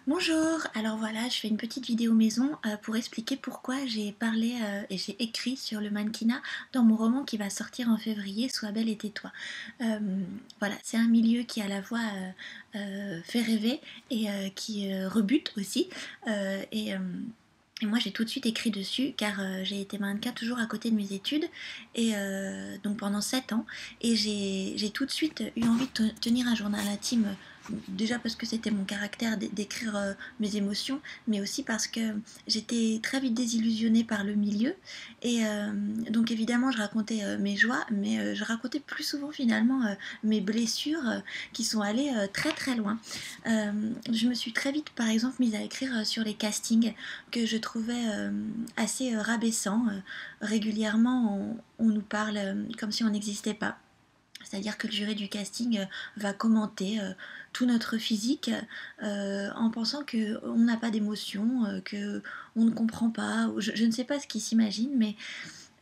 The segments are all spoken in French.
Bonjour, alors voilà, je fais une petite vidéo maison pour expliquer pourquoi j'ai parlé et j'ai écrit sur le mannequinat dans mon roman qui va sortir en février, Sois belle et tais-toi. Euh, voilà, c'est un milieu qui à la fois fait rêver et qui rebute aussi. Euh, et, euh, et moi j'ai tout de suite écrit dessus car j'ai été mannequin toujours à côté de mes études et donc pendant 7 ans et j'ai tout de suite eu envie de tenir un journal intime déjà parce que c'était mon caractère d'écrire mes émotions, mais aussi parce que j'étais très vite désillusionnée par le milieu. Et donc évidemment, je racontais mes joies, mais je racontais plus souvent finalement mes blessures qui sont allées très très loin. Je me suis très vite, par exemple, mise à écrire sur les castings que je trouvais assez rabaissants. Régulièrement, on nous parle comme si on n'existait pas. C'est-à-dire que le jury du casting va commenter tout notre physique en pensant qu'on n'a pas d'émotion, qu'on ne comprend pas. Je ne sais pas ce qu'ils s'imaginent,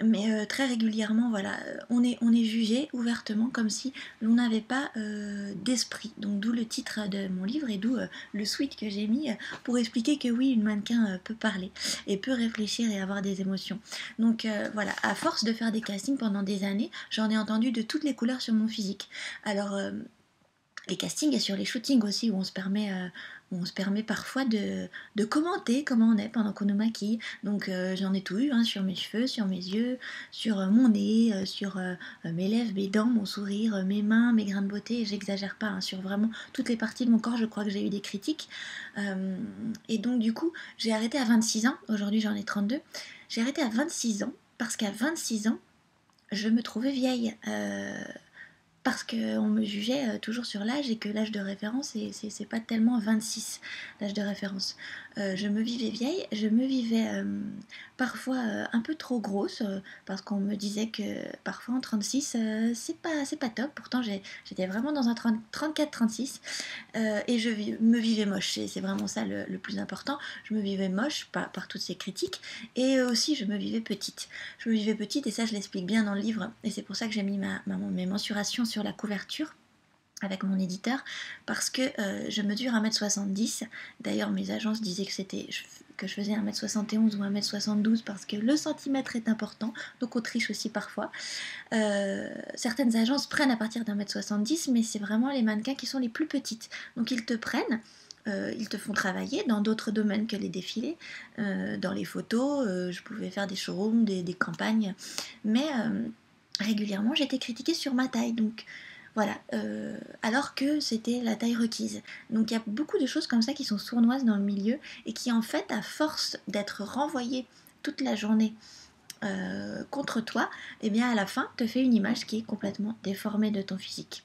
mais très régulièrement, voilà, on est jugé ouvertement comme si l'on n'avait pas d'esprit. Donc d'où le titre de mon livre et d'où le suite que j'ai mis pour expliquer que oui, une mannequin peut parler et peut réfléchir et avoir des émotions. Donc voilà, à force de faire des castings pendant des années, j'en ai entendu de toutes les couleurs sur mon physique. Alors les castings et sur les shootings aussi où on se permet parfois de commenter comment on est pendant qu'on nous maquille. Donc j'en ai tout eu hein, sur mes cheveux, sur mes yeux, sur mon nez, sur mes lèvres, mes dents, mon sourire, mes mains, mes grains de beauté. J'exagère pas, hein, sur vraiment toutes les parties de mon corps, je crois que j'ai eu des critiques. Et donc du coup, j'ai arrêté à 26 ans. Aujourd'hui j'en ai 32. J'ai arrêté à 26 ans parce qu'à 26 ans, je me trouvais vieille. Parce qu'on me jugeait toujours sur l'âge et que l'âge de référence, c'est pas tellement 26, l'âge de référence. Je me vivais vieille, je me vivais parfois un peu trop grosse, parce qu'on me disait que parfois en 36, c'est pas top. Pourtant, j'étais vraiment dans un 34-36 et me vivais moche. C'est vraiment ça le plus important. Je me vivais moche par toutes ces critiques et aussi je me vivais petite. Je me vivais petite et ça je l'explique bien dans le livre et c'est pour ça que j'ai mis mes mensurations sur la couverture avec mon éditeur parce que je mesure 1m70. D'ailleurs mes agences disaient que je faisais 1m71 ou 1m72 parce que le centimètre est important, donc on triche aussi parfois. Certaines agences prennent à partir d'1m70 mais c'est vraiment les mannequins qui sont les plus petites. Donc ils te prennent ils te font travailler dans d'autres domaines que les défilés, dans les photos, je pouvais faire des showrooms, des campagnes, mais régulièrement j'étais critiquée sur ma taille, donc voilà, alors que c'était la taille requise. Donc il y a beaucoup de choses comme ça qui sont sournoises dans le milieu et qui en fait, à force d'être renvoyées toute la journée contre toi, et bien à la fin te fait une image qui est complètement déformée de ton physique.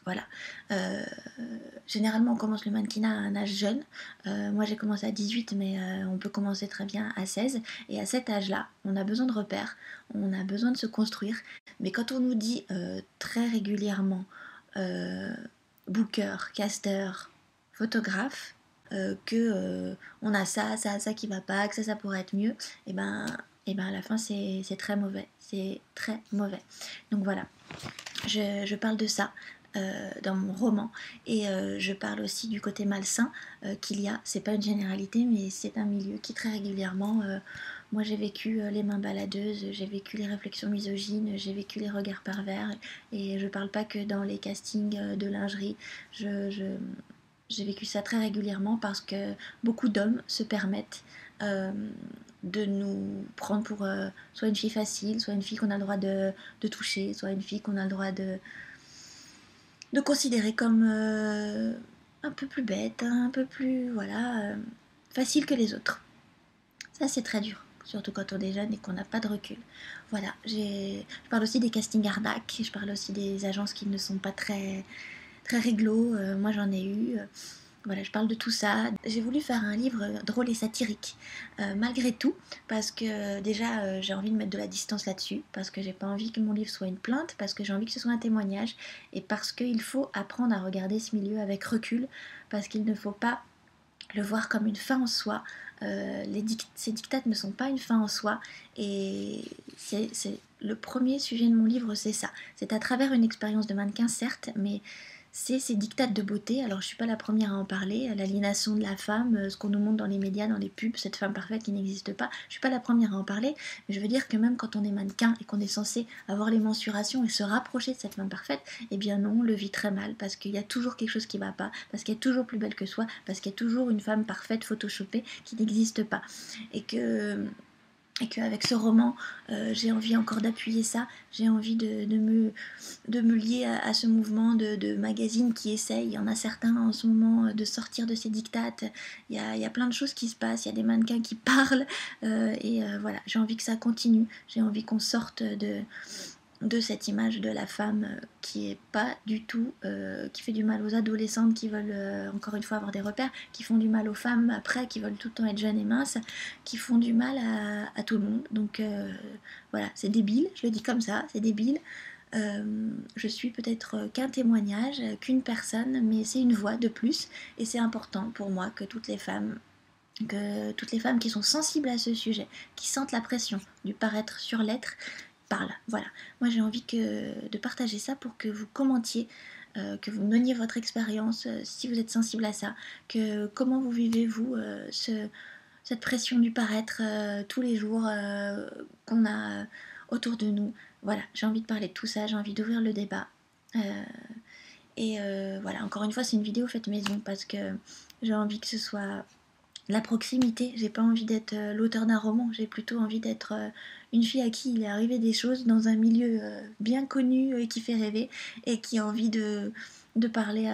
Voilà. Euh, Généralement, on commence le mannequinat à un âge jeune. Moi, j'ai commencé à 18, mais on peut commencer très bien à 16. Et à cet âge-là, on a besoin de repères, on a besoin de se construire. Mais quand on nous dit très régulièrement euh, booker, caster, photographe, que on a ça qui va pas, que ça pourrait être mieux, et ben à la fin, c'est très mauvais. C'est très mauvais. Donc voilà, je parle de ça dans mon roman et je parle aussi du côté malsain qu'il y a. C'est pas une généralité, mais c'est un milieu qui très régulièrement. Moi, j'ai vécu les mains baladeuses, j'ai vécu les réflexions misogynes, j'ai vécu les regards pervers et je parle pas que dans les castings de lingerie. J'ai vécu ça très régulièrement parce que beaucoup d'hommes se permettent euh, de nous prendre pour soit une fille facile, soit une fille qu'on a le droit de toucher, soit une fille qu'on a le droit de considérer comme un peu plus bête, un peu plus voilà facile que les autres. Ça c'est très dur, surtout quand on est jeune et qu'on n'a pas de recul. Voilà, je parle aussi des castings arnaques, je parle aussi des agences qui ne sont pas très très réglo. Moi j'en ai eu. Voilà, je parle de tout ça. J'ai voulu faire un livre drôle et satirique, malgré tout, parce que déjà j'ai envie de mettre de la distance là-dessus, parce que j'ai pas envie que mon livre soit une plainte, parce que j'ai envie que ce soit un témoignage, et parce qu'il faut apprendre à regarder ce milieu avec recul, parce qu'il ne faut pas le voir comme une fin en soi. Ces dictates ne sont pas une fin en soi, et c'est le premier sujet de mon livre, c'est ça. C'est à travers une expérience de mannequin, certes, mais c'est ces dictates de beauté. Alors je suis pas la première à en parler, l'aliénation de la femme, ce qu'on nous montre dans les médias, dans les pubs, cette femme parfaite qui n'existe pas. Je suis pas la première à en parler, mais je veux dire que même quand on est mannequin et qu'on est censé avoir les mensurations et se rapprocher de cette femme parfaite, eh bien non, on le vit très mal parce qu'il y a toujours quelque chose qui va pas, parce qu'elle est toujours plus belle que soi, parce qu'il y a toujours une femme parfaite photoshopée qui n'existe pas. Et que et qu'avec ce roman, j'ai envie encore d'appuyer ça, j'ai envie de me lier à ce mouvement de magazines qui essayent, il y en a certains en ce moment, de sortir de ces dictates, il y a plein de choses qui se passent, il y a des mannequins qui parlent, voilà, j'ai envie que ça continue, j'ai envie qu'on sorte de cette image de la femme qui est pas du tout, qui fait du mal aux adolescentes qui veulent encore une fois avoir des repères, qui font du mal aux femmes après, qui veulent tout le temps être jeunes et minces, qui font du mal à tout le monde. Donc voilà, c'est débile, je le dis comme ça, c'est débile. Je suis peut-être qu'un témoignage, qu'une personne, mais c'est une voix de plus, et c'est important pour moi que toutes les femmes qui sont sensibles à ce sujet, qui sentent la pression du paraître sur l'être, parlent. Voilà. Moi j'ai envie de partager ça pour que vous commentiez, que vous meniez votre expérience si vous êtes sensible à ça, que comment vous vivez vous cette pression du paraître tous les jours qu'on a autour de nous. Voilà, j'ai envie de parler de tout ça, j'ai envie d'ouvrir le débat. Voilà, encore une fois, c'est une vidéo faite maison parce que j'ai envie que ce soit la proximité. J'ai pas envie d'être l'auteur d'un roman, j'ai plutôt envie d'être une fille à qui il est arrivé des choses dans un milieu bien connu et qui fait rêver et qui a envie de parler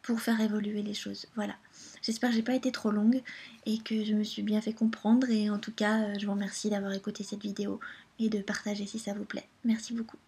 pour faire évoluer les choses. Voilà. J'espère que j'ai pas été trop longue et que je me suis bien fait comprendre et en tout cas, je vous remercie d'avoir écouté cette vidéo et de partager si ça vous plaît. Merci beaucoup.